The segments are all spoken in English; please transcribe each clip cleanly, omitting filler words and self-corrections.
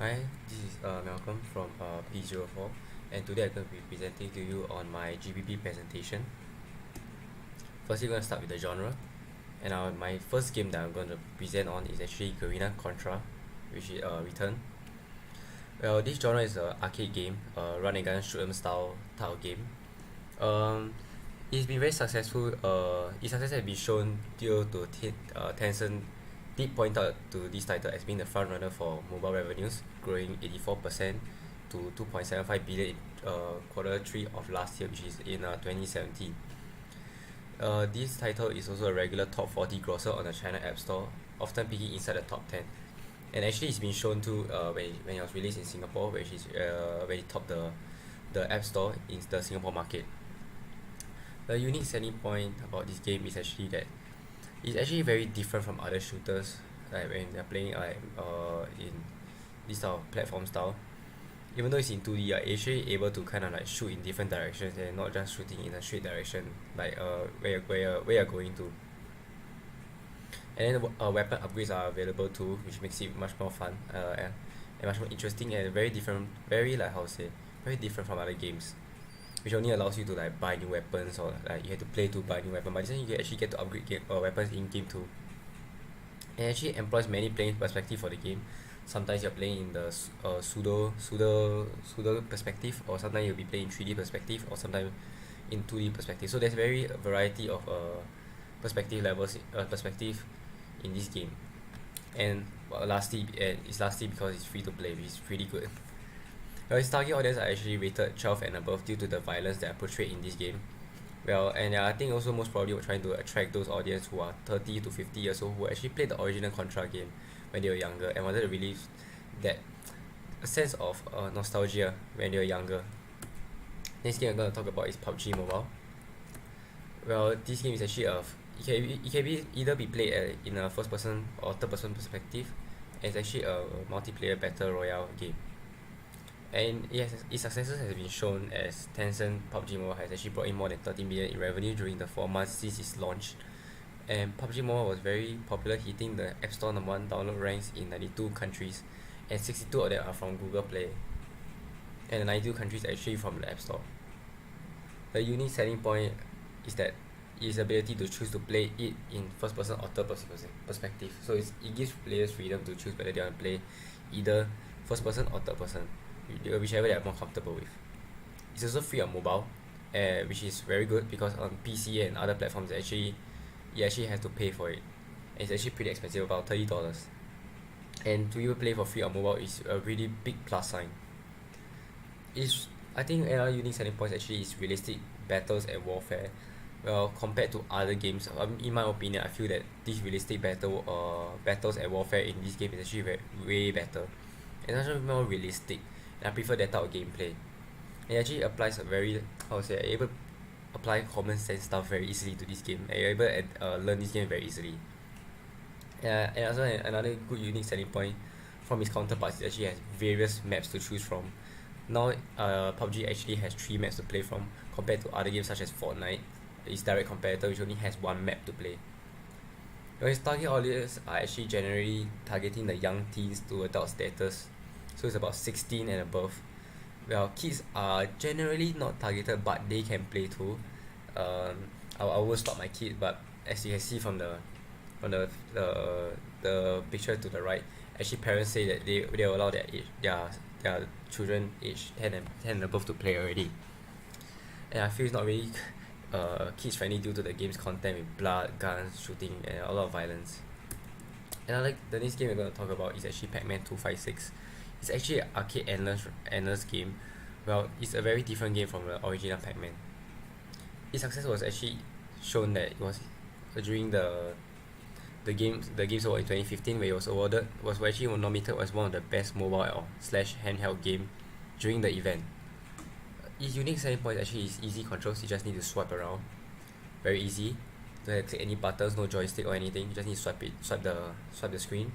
Hi, this is Malcolm from P04, and today I'm going to be presenting to you on my GBP presentation. Firstly, we're going to start with the genre, and my first game that I'm going to present on is actually Garena Contra, which is Return. Well, this genre is an arcade game, run and gun shoot 'em style type of game. Um, it's been very successful. Its success has been shown due to Tencent did point out to this title as being the front runner for mobile revenues, growing 84% to 2.75 billion in quarter 3 of last year, which is in 2017. This title is also a regular top 40 grosser on the China App Store, often peaking inside the top 10. And actually, it's been shown too when it was released in Singapore, when it topped the App Store in the Singapore market. The unique selling point about this game is actually that it's actually very different from other shooters, like when they're playing in this type of platform style. Even though it's in 2D, you're actually able to kind of like shoot in different directions and not just shooting in a straight direction, like where you're going to. And then weapon upgrades are available too, which makes it much more fun and much more interesting and very different, very like how to say, very different from other games, which only allows you to like buy new weapons or like you have to play to buy new weapon. But this one you can actually get to upgrade weapons in game too. It actually employs many playing perspective for the game. Sometimes you're playing in the pseudo perspective, or sometimes you'll be playing in 3D perspective, or sometimes in 2D perspective. So there's very variety of perspective levels perspective in this game. And lastly because it's free to play, which is pretty good. Well, its target audience are actually rated 12 and above due to the violence that are portrayed in this game. Well, and I think also most probably we're trying to attract those audience who are 30 to 50 years old who actually played the original Contra game when they were younger and wanted to relive that a sense of nostalgia when they were younger. Next game I'm going to talk about is PUBG Mobile. Well, this game is actually it can be either be played in a first person or third person perspective, and it's actually a multiplayer battle royale game. And its successes has been shown as Tencent PUBG Mobile has actually brought in more than 30 million in revenue during the 4 months since its launch. And PUBG Mobile was very popular, hitting the App Store #1 download ranks in 92 countries, and 62 of them are from Google Play. And the 92 countries are actually from the App Store. The unique selling point is that its ability to choose to play it in first person or third person perspective. So it gives players freedom to choose whether they want to play either first person or third person, whichever they are more comfortable with. It's also free on mobile, which is very good because on PC and other platforms you actually have to pay for it. And it's actually pretty expensive, about $30. And to even play for free on mobile is a really big plus sign. I think another unique selling point actually is realistic battles and warfare. Well, compared to other games, in my opinion, I feel that this realistic battles and warfare in this game is actually way better. It's actually more realistic, and I prefer that type of gameplay. It actually applies a very, able to apply common sense stuff very easily to this game, and you're able to learn this game very easily. And also another good unique selling point from its counterparts, it actually has various maps to choose from. Now, PUBG actually has 3 maps to play from compared to other games such as Fortnite, its direct competitor, which only has 1 map to play. Its target audience are actually generally targeting the young teens to adult status, so it's about 16 and above. Well, kids are generally not targeted, but they can play too. I will stop my kid, but as you can see from the picture to the right, actually parents say that they will allow their children aged 10 and above to play already. And I feel it's not really kids friendly due to the game's content with blood, guns, shooting, and a lot of violence. And the next game we're going to talk about is actually Pac-Man 256. It's actually an arcade endless game. Well, it's a very different game from the original Pac-Man. Its success was actually shown that it was during the Games Award in 2015, where it was actually nominated as one of the best mobile or /handheld game during the event. Its unique selling point actually is easy controls. You just need to swipe around, very easy. Don't have to click any buttons, no joystick or anything. You just need to swipe the screen.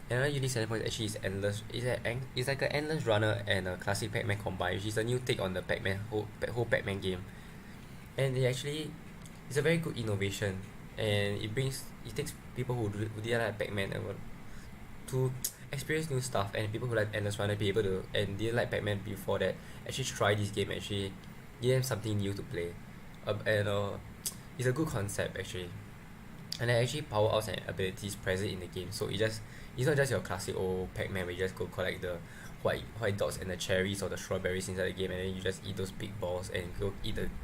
Another unique selling point actually is endless. It's like an endless runner and a classic Pac-Man combined, which is a new take on the whole Pac-Man game. And it's a very good innovation, and it takes people who didn't like Pac-Man to experience new stuff, and people who like Endless Runner be able to, and didn't like Pac-Man before that, actually try this game, actually give them something new to play. And it's a good concept actually. And there are actually power ups and abilities present in the game, so it's not just your classic old Pac-Man where you just go collect the white dots and the cherries or the strawberries inside the game, and then you just eat those big balls and go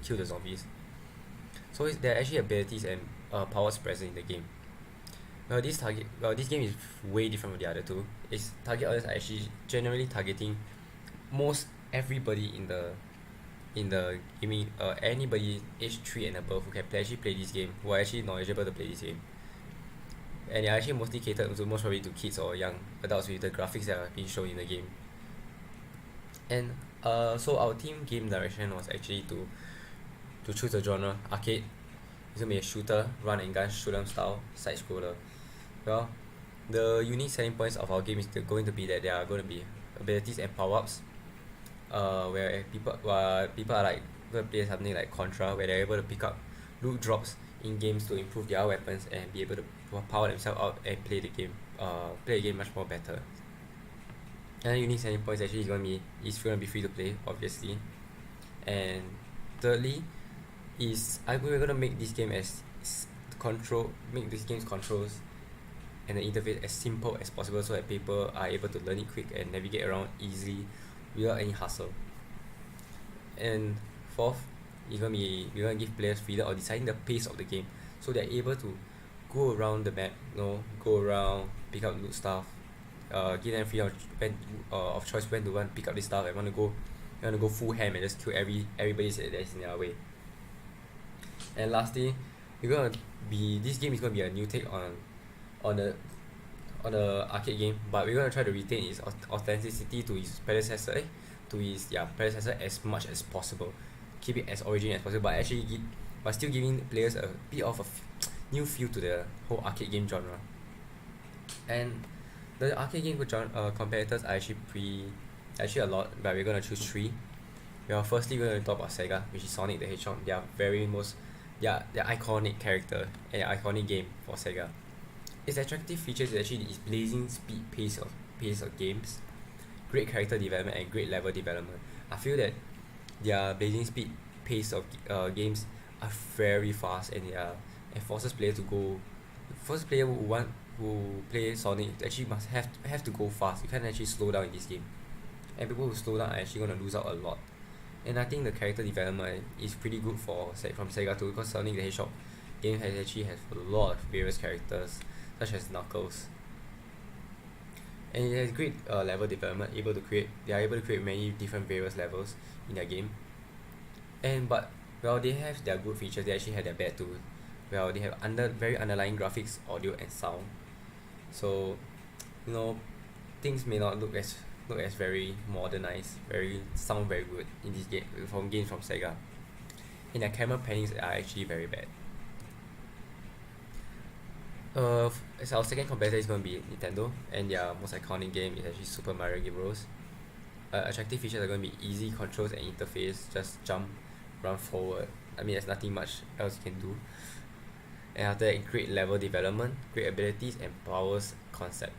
kill the zombies. So there are actually abilities and powers present in the game. This game is way different from the other two. Its target audience are actually generally targeting most everybody in the gaming, anybody age 3 and above who can actually play this game, who are actually knowledgeable to play this game. And they are actually mostly catered to most probably to kids or young adults with the graphics that are being shown in the game. And so our team game direction was actually to choose a genre, arcade. It's gonna be a shooter, run and gun, shoot 'em style, side scroller. Well, the unique selling points of our game is going to be that there are going to be abilities and power-ups, where people are like going to play something like Contra, where they're able to pick up loot drops in games to improve their weapons and be able to power themselves out and play the game much more better. Another unique selling point actually is going to be free to play, obviously. And thirdly, we're going to make this game make this game's controls and the interface as simple as possible, so that people are able to learn it quick and navigate around easily without any hassle. And fourth, we're gonna give players freedom of deciding the pace of the game, so they're able to go around the map, go around, pick up loot stuff, give them freedom of choice when to want to pick up this stuff and want to go full ham and just kill everybody that is in their way. And lastly, this game is gonna be a new take on the arcade game, but we're gonna try to retain its authenticity to its predecessor as much as possible. Keep it as original as possible, but still giving players a bit of a new feel to the whole arcade game genre. And the arcade game genre competitors are actually a lot, but we're gonna choose three. Well, firstly, we're gonna talk about Sega, which is Sonic the Hedgehog. Their iconic character and iconic game for Sega. Its attractive features is actually its blazing speed pace of games, great character development and great level development. I feel that their blazing speed pace of games are very fast, and forces player who play Sonic actually must have to go fast. You can't actually slow down in this game, and people who slow down are actually gonna lose out a lot. And I think the character development is pretty good from Sega too, because Sonic the Hedgehog game has a lot of various characters such as Knuckles. And it has great level development, they are able to create many different various levels in their game. But they have their good features, they actually have their bad too. Well, they have very underlying graphics, audio and sound. So, things may not look as very modernized, sound very good in this game from games from Sega. And their camera pannings are actually very bad. As our second competitor is going to be Nintendo, and their most iconic game is actually Super Mario Bros. Attractive features are going to be easy controls and interface, just jump, run forward. I mean, there's nothing much else you can do. And after that, great level development, great abilities and powers concept,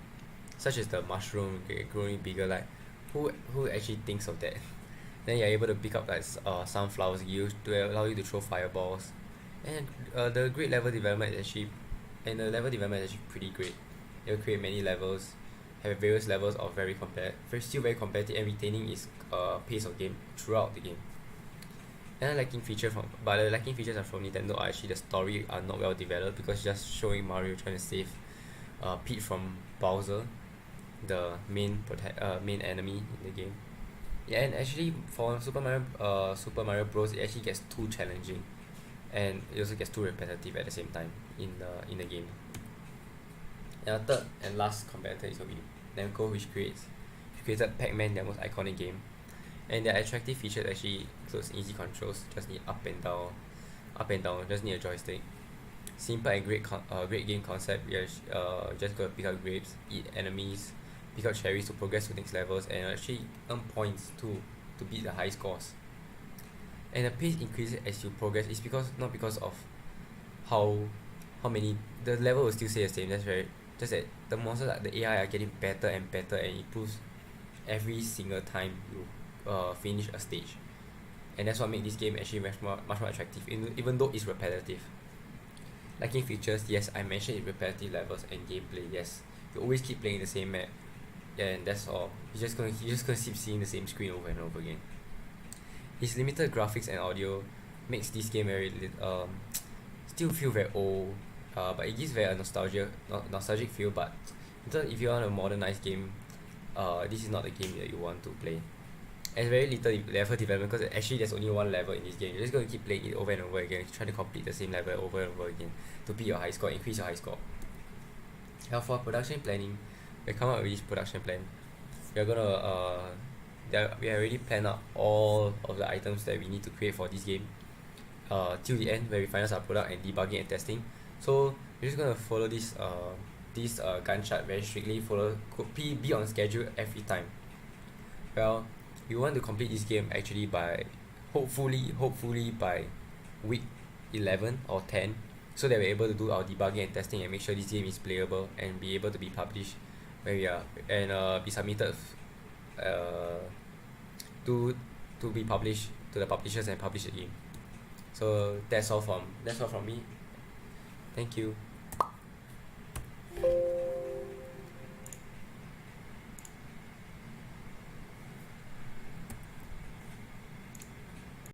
such as the mushroom growing bigger. Like, who actually thinks of that? Then you're able to pick up like sunflowers used to allow you to throw fireballs, and the level development is actually pretty great. It will create many levels, have various levels of very competitive, and retaining its pace of game throughout the game. And the lacking features are from Nintendo are actually the story are not well developed, because just showing Mario trying to save Pete from Bowser, the main enemy in the game. Yeah, and actually for Super Mario Bros, it actually gets too challenging, and it also gets too repetitive at the same time in the game. And the third and last competitor is going to be Namco, which created Pac-Man, their most iconic game. And their attractive features actually includes easy controls, just need up and down, just need a joystick. Simple and great game concept. You just go pick up grapes, eat enemies, pick up cherries to progress to next levels, and actually earn points too to beat the high scores. And the pace increases as you progress. It's not because of how many, the level will still stay the same. just that the monsters, the AI are getting better and better and improves every single time you finish a stage. And that's what makes this game actually much more attractive, even though it's repetitive. Lacking features, yes, I mentioned it, repetitive levels and gameplay, yes. You always keep playing the same map, and that's all. You're just gonna keep seeing the same screen over and over again. Its limited graphics and audio makes this game still feel very old, but it gives very nostalgic feel. But if you want a modernized game, this is not the game that you want to play. And very little level development, because actually there's only one level in this game. You're just going to keep playing it over and over again, trying to complete the same level over and over again to beat your high score, increase your high score. Now for production planning, we come up with this production plan. We already planned out all of the items that we need to create for this game till the end, where we finalize our product and debugging and testing. So we're just gonna follow this Gantt chart very strictly. Be on schedule every time. Well, we want to complete this game actually by hopefully by week 11 or 10, so that we're able to do our debugging and testing and make sure this game is playable and be able to be published be submitted to be published to the publishers and publish the game. So that's all from me. Thank you.